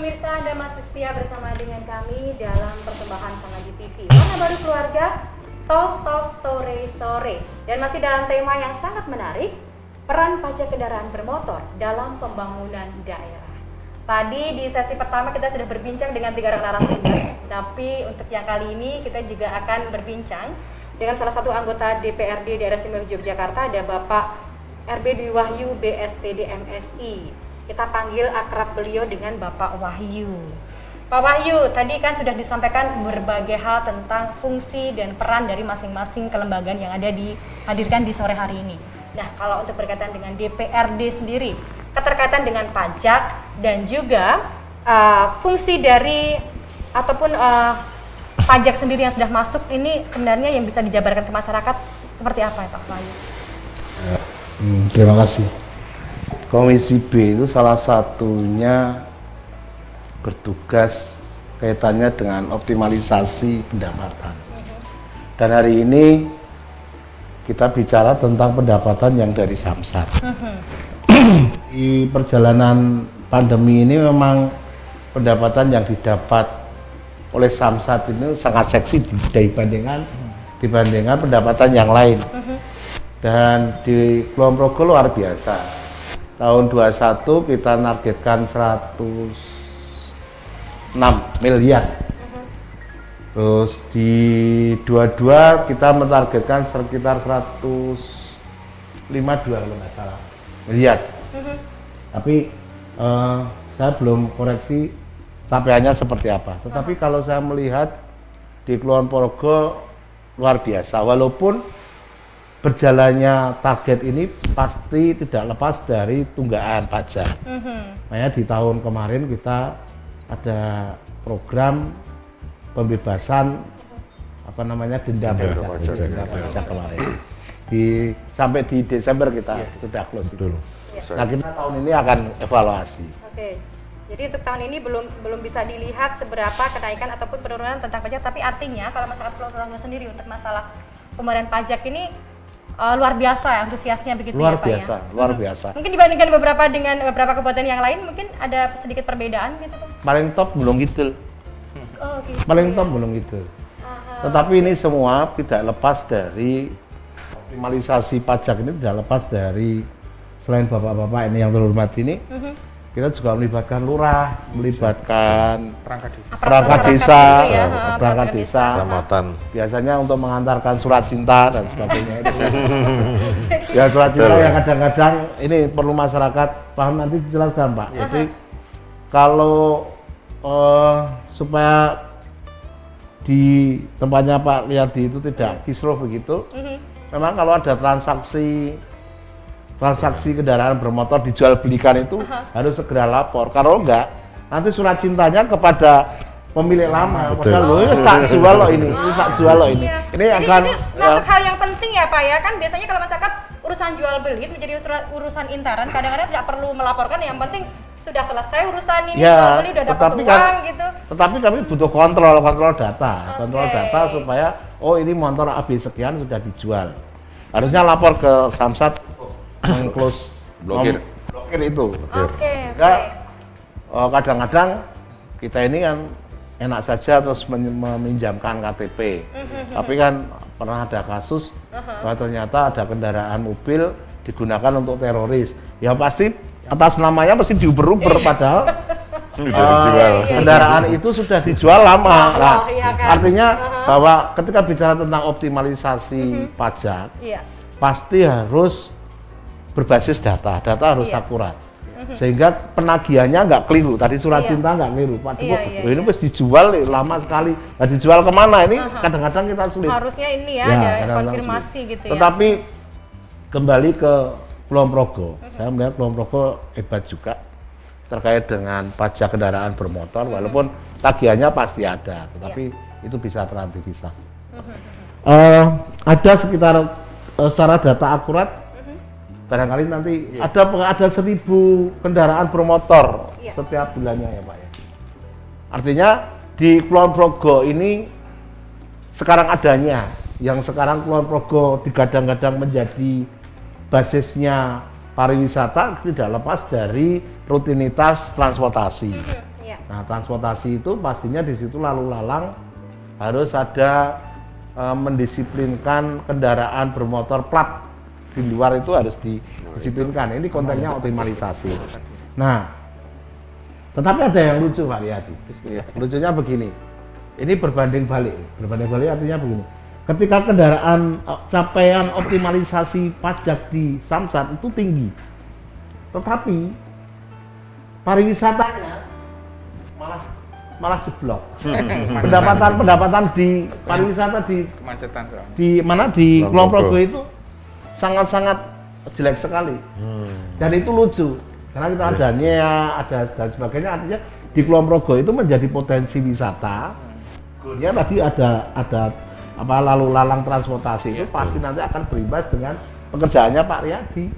pemirsa, Anda masih setia bersama dengan kami dalam persembahan Samadi TV. Mana baru keluarga? Talk sore-sore. Dan masih dalam tema yang sangat menarik, peran pajak kendaraan bermotor dalam pembangunan daerah. Tadi di sesi pertama kita sudah berbincang dengan 3 orang narasumber, tapi untuk yang kali ini kita juga akan berbincang dengan salah satu anggota DPRD Daerah Istimewa Yogyakarta, ada Bapak RB Dwi Wahyu BSPD MSI. Kita panggil akrab beliau dengan Bapak Wahyu. Pak Wahyu, tadi kan sudah disampaikan berbagai hal tentang fungsi dan peran dari masing-masing kelembagaan yang ada dihadirkan di sore hari ini. Nah, kalau untuk berkaitan dengan DPRD sendiri, keterkaitan dengan pajak dan juga fungsi dari ataupun pajak sendiri yang sudah masuk ini sebenarnya yang bisa dijabarkan ke masyarakat seperti apa ya Pak Wahyu? Terima kasih. Komisi B itu salah satunya bertugas kaitannya dengan optimalisasi pendapatan. Dan hari ini kita bicara tentang pendapatan yang dari Samsat. Di perjalanan pandemi ini memang pendapatan yang didapat oleh Samsat ini sangat seksi dibandingkan pendapatan yang lain. Dan di Kulon Progo luar biasa. Tahun 21 kita nargetkan 106 miliar. Terus di 22 kita menargetkan sekitar 152 kalau nggak salah miliar. Tapi saya belum koreksi capaiannya seperti apa. Tetapi kalau saya melihat di Kulon Progo luar biasa. Walaupun berjalannya target ini pasti tidak lepas dari tunggakan pajak. Makanya di tahun kemarin kita ada program pembebasan denda pajak kemarin. Sampai di Desember kita sudah close itu. Nah, kita tahun ini akan evaluasi. Oke. Jadi untuk tahun ini belum bisa dilihat seberapa kenaikan ataupun penurunan tentang pajak, tapi artinya kalau masyarakat Kulon Progo sendiri untuk masalah pembayaran pajak ini luar biasa antusiasnya begitu luar ya Pak biasa, ya? Luar biasa. Mungkin dibandingkan dengan beberapa kabupaten yang lain mungkin ada sedikit perbedaan gitu Pak? Paling top belum gitu. Oh, gitu. Paling top belum gitu. Tetapi ini semua tidak lepas dari optimalisasi pajak ini tidak lepas dari selain bapak-bapak ini yang terhormat ini, kita juga melibatkan lurah, melibatkan perangkat desa, kecamatan. Biasanya untuk mengantarkan surat cinta dan sebagainya itu. Ya surat cinta yang kadang-kadang ini perlu masyarakat paham, nanti dijelaskan Pak. Jadi kalau supaya di tempatnya Pak Liadi itu tidak kisruh begitu, memang kalau ada transaksi kendaraan bermotor dijual belikan itu harus segera lapor. Kalau enggak, nanti surat cintanya kepada pemilik lama. Padahal lo ini tak jual lo ini, tak jual lo ini. Iya. Ini jadi akan masuk hal yang penting ya Pak ya, kan biasanya kalau masyarakat urusan jual beli menjadi urusan intern, kadang-kadang tidak perlu melaporkan, yang penting sudah selesai urusan ini, jual beli udah dapat uang gitu. Tetapi kami butuh kontrol data, data supaya ini motor AB sekian sudah dijual. Harusnya lapor ke Samsat mengclose blokir itu. Kadang-kadang kita ini kan enak saja terus meminjamkan KTP. Tapi kan pernah ada kasus bahwa ternyata ada kendaraan mobil digunakan untuk teroris. Ya pasti atas namanya pasti diuber-uber padahal kendaraan itu sudah dijual lama. Nah, artinya bahwa ketika bicara tentang optimalisasi pajak, pasti harus berbasis data harus akurat, sehingga penagihannya nggak keliru. Tadi surat cinta nggak keliru, Pak. Ini harus dijual lama sekali. Nah, dijual kemana? Ini kadang-kadang kita sulit. Harusnya ini ada konfirmasi gitu ya. Tetapi kembali ke Kulon Progo, saya melihat Kulon Progo hebat juga terkait dengan pajak kendaraan bermotor, walaupun tagihannya pasti ada, tetapi itu bisa terantisipasi. Ada sekitar secara data akurat. Barangkali nanti ada 1.000 kendaraan bermotor setiap bulannya ya Pak ya. Artinya di Kulon Progo ini sekarang adanya, yang sekarang Kulon Progo digadang-gadang menjadi basisnya pariwisata tidak lepas dari rutinitas transportasi. Nah, transportasi itu pastinya di situ lalu lalang harus ada mendisiplinkan kendaraan bermotor plat di luar itu harus didisiplinkan. Ini konteksnya optimalisasi. Nah, tetapi ada yang lucu Pak Riyadi. Lucunya begini. Ini berbanding balik. Berbanding balik artinya begini. Ketika kendaraan capaian optimalisasi pajak di Samsat itu tinggi, tetapi pariwisatanya malah jeblok. pendapatan di pariwisata kemacetan di mana di Kulon Progo itu sangat-sangat jelek sekali. Dan itu lucu karena kita adanya ada dan sebagainya, artinya di Kulon Progo itu menjadi potensi wisata. Ya tadi ada apa lalu lalang transportasi itu pasti nanti akan berimbas dengan pekerjaannya Pak Riyadi.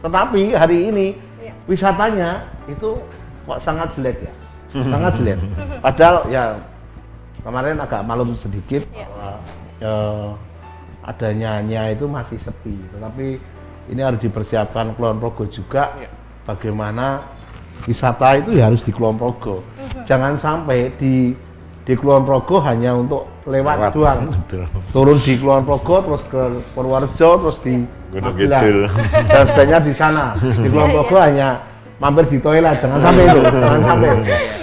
Tetapi hari ini wisatanya itu kok sangat jelek ya. Sangat jelek. Padahal ya kemarin agak maklum sedikit bahwa adanya itu masih sepi. Tetapi ini harus dipersiapkan Kulon Progo juga. Bagaimana wisata itu ya harus di Kulon Progo. Jangan sampai di Kulon Progo hanya untuk lewat doang. Turun di Kulon Progo terus ke Purworejo terus di Gunung Kidul. Dan setelahnya di sana. Di Kulon Progo hanya mampir di toilet, jangan sampai itu, jangan sampai.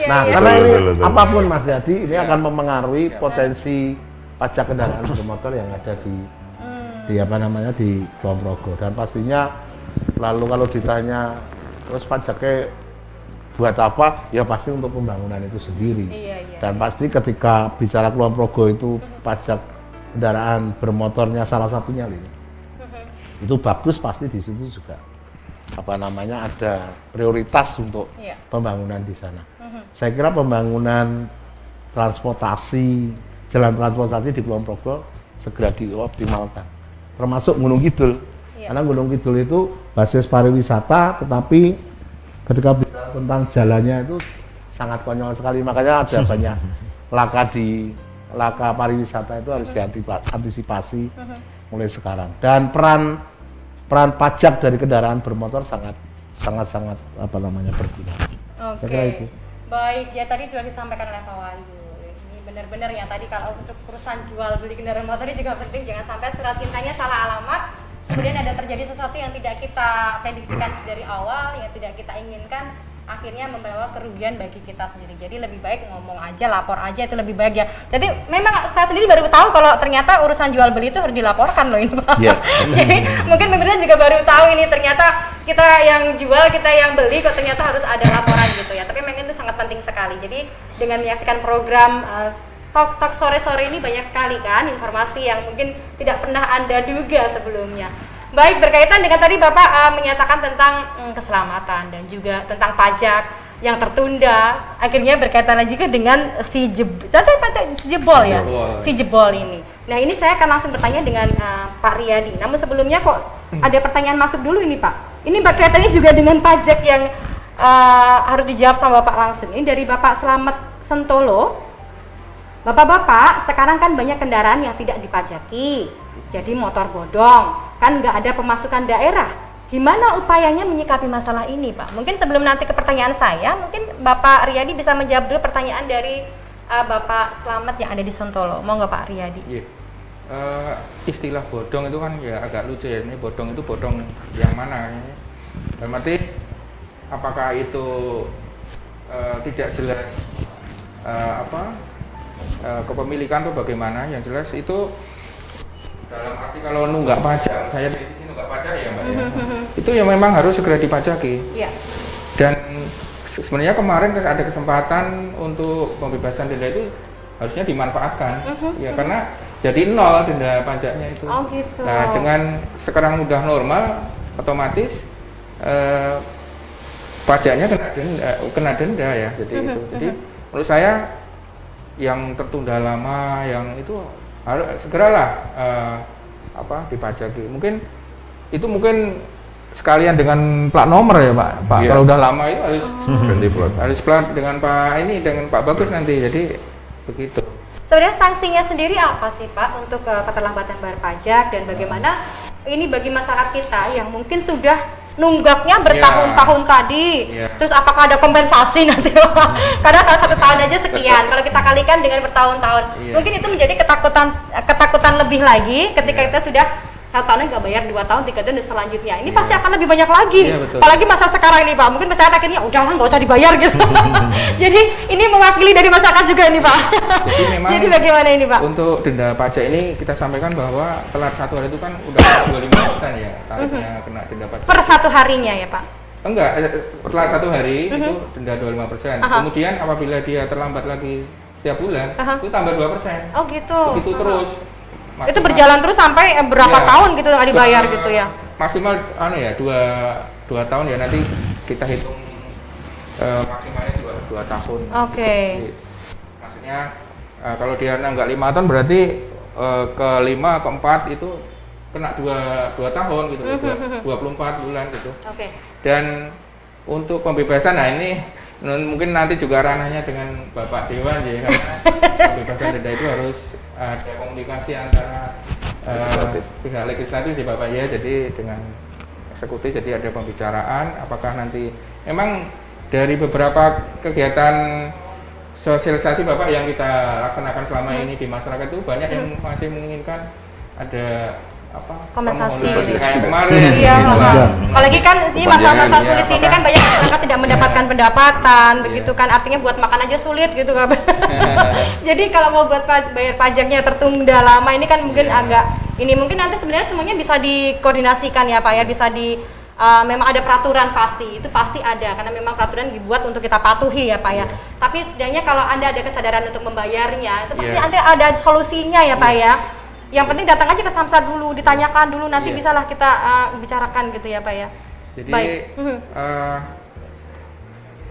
Nah, karena ini apapun Mas Riyadi, ini akan mempengaruhi potensi pajak kendaraan bermotor yang ada di apa namanya di Kulon Progo. Dan pastinya lalu kalau ditanya terus pajaknya buat apa? Ya pasti untuk pembangunan itu sendiri. Dan pasti ketika bicara Kulon Progo itu pajak kendaraan bermotornya salah satunya ini. Itu bagus pasti di situ juga. Apa namanya ada prioritas untuk pembangunan di sana. Saya kira pembangunan transportasi, jalan transportasi di Kulon Progo segera dioptimalkan. Termasuk Gunung Kidul. Karena Gunung Kidul itu basis pariwisata, tetapi ketika bicara tentang jalannya itu sangat konyol sekali. Makanya ada banyak laka pariwisata itu harus diantisipasi mulai sekarang. Dan peran pajak dari kendaraan bermotor sangat apa namanya berguna. Oke. Baik, ya tadi sudah disampaikan oleh Pak Wahyu. Ini benar-benar ya tadi kalau untuk urusan jual beli kendaraan motor ini juga penting, jangan sampai surat cintanya salah alamat. Kemudian ada terjadi sesuatu yang tidak kita prediksikan dari awal, yang tidak kita inginkan, akhirnya membawa kerugian bagi kita sendiri. Jadi lebih baik ngomong aja, lapor aja, itu lebih baik ya. Jadi memang saya sendiri baru tahu kalau ternyata urusan jual beli itu harus dilaporkan loh ini Pak. Jadi mungkin pemirsa juga baru tahu ini ternyata kita yang jual, kita yang beli kok ternyata harus ada laporan gitu ya. Tapi memang itu sangat penting sekali. Jadi dengan menyaksikan program Talk sore-sore ini banyak sekali kan informasi yang mungkin tidak pernah Anda duga sebelumnya. Baik, berkaitan dengan tadi Bapak menyatakan tentang keselamatan dan juga tentang pajak yang tertunda, akhirnya berkaitan juga dengan si jebol ini. Nah, ini saya akan langsung bertanya dengan Pak Riyadi. Namun sebelumnya kok ada pertanyaan masuk dulu ini Pak. Ini berkaitannya juga dengan pajak yang harus dijawab sama Bapak langsung. Ini dari Bapak Slamet Sentolo. Bapak-bapak, sekarang kan banyak kendaraan yang tidak dipajaki. Jadi motor bodong, kan nggak ada pemasukan daerah. Gimana upayanya menyikapi masalah ini, Pak? Mungkin sebelum nanti ke pertanyaan saya, mungkin Bapak Riyadi bisa menjawab dulu pertanyaan dari Bapak Slamet yang ada di Sentolo. Mau nggak Pak Riyadi? Iya. Istilah bodong itu kan ya agak lucu ya. Ini bodong itu bodong yang mana? Dalam arti apakah itu tidak jelas kepemilikan atau bagaimana? Yang jelas itu dalam arti kalau nunggak pajak, saya dari sisi nunggak pajak ya Mbak ya, itu yang memang harus segera dipajaki. Iya. Dan sebenarnya kemarin ada kesempatan untuk pembebasan denda itu harusnya dimanfaatkan, ya karena jadi nol denda pajaknya itu. Oh gitu. Nah dengan sekarang udah normal, otomatis pajaknya kena denda ya. Jadi itu. Jadi menurut saya yang tertunda lama, yang itu harus segeralah dipajaki. Mungkin sekalian dengan plat nomor ya Pak. Iya. Kalau udah lama itu harus ganti plat. Harus plat dengan dengan Pak Bagus nanti. Jadi begitu. Sebenarnya sanksinya sendiri apa sih Pak untuk keterlambatan bayar pajak, dan bagaimana ini bagi masyarakat kita yang mungkin sudah nunggaknya bertahun-tahun tadi. Terus apakah ada kompensasi nanti? Karena kalau 1 tahun aja sekian. Kalau kita kalikan dengan bertahun-tahun, mungkin itu menjadi ketakutan lebih lagi ketika kita sudah 1 tahun nggak bayar, 2 tahun, 3 tahun dan selanjutnya. Ini pasti akan lebih banyak lagi. Apalagi masa sekarang ini Pak. Mungkin masyarakat akhirnya udahlah nggak usah dibayar gitu. Jadi ini mewakili dari masyarakat juga ini Pak. Jadi bagaimana ini Pak? Untuk denda pajak ini kita sampaikan bahwa telat 1 hari itu kan udah 25% ya tarifnya kena denda pajak. Per 1 harinya ya Pak? Enggak, telat 1 hari itu denda 25%. Kemudian apabila dia terlambat lagi setiap bulan itu tambah 2%. Oh gitu. Begitu terus. Maksimal, itu berjalan terus sampai berapa tahun gitu nggak dibayar gitu ya? Maksimal dua tahun ya, nanti kita hitung maksimalnya 2 tahun. Oke. Maksudnya kalau dia nggak 5 tahun berarti ke 5 ke 4 itu kena 2 tahun gitu, 24 bulan gitu. Oke. Dan untuk pembebasan, nah ini mungkin nanti juga ranahnya dengan Bapak Dewan ya, karena pembebasan denda itu harus ada komunikasi antara pihak legislatif di Bapak ya, jadi dengan eksekutif, jadi ada pembicaraan apakah nanti memang dari beberapa kegiatan sosialisasi Bapak yang kita laksanakan selama ini di masyarakat itu banyak yang masih menginginkan ada kompensasi gitu. Kayak kemarin. Iya, apalagi kan ini masa-masa sulit ini kan banyak masyarakat tidak mendapatkan pendapatan, begitu kan, artinya buat makan aja sulit gitu kan. Jadi kalau mau buat bayar pajaknya tertunda lama ini kan mungkin agak ini, mungkin nanti sebenarnya semuanya bisa dikoordinasikan ya Pak ya, bisa memang ada peraturan pasti, itu pasti ada karena memang peraturan dibuat untuk kita patuhi ya Pak ya. Tapi setidaknya kalau Anda ada kesadaran untuk membayarnya, itu pasti ada solusinya ya Pak ya. Yang penting datang aja ke Samsat dulu, ditanyakan dulu, nanti bisalah kita bicarakan gitu ya Pak ya. Jadi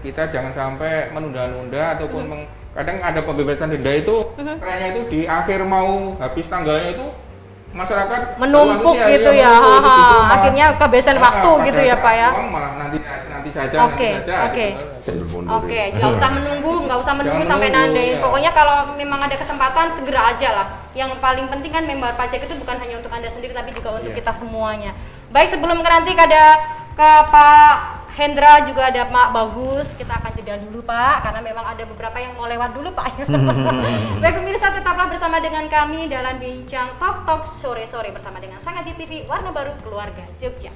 kita jangan sampai menunda-nunda ataupun kadang ada pembebasan denda itu kerennya itu di akhir mau habis tanggalnya itu masyarakat menumpuk gitu ya, akhirnya kehabisan waktu gitu ya Pak ya. Malah nanti saja. Oke. Nggak usah menunggu sampai nandain. Pokoknya kalau memang ada kesempatan segera aja lah. Yang paling penting kan membayar pajak itu bukan hanya untuk Anda sendiri tapi juga untuk kita semuanya. Baik, sebelum nanti ada ke Pak Hendra juga ada Pak Bagus, kita akan jeda dulu Pak, karena memang ada beberapa yang mau lewat dulu Pak. Baik pemirsa, tetaplah bersama dengan kami dalam bincang Talk Talk sore-sore bersama dengan Sangat TV Warna Baru Keluarga Jogja.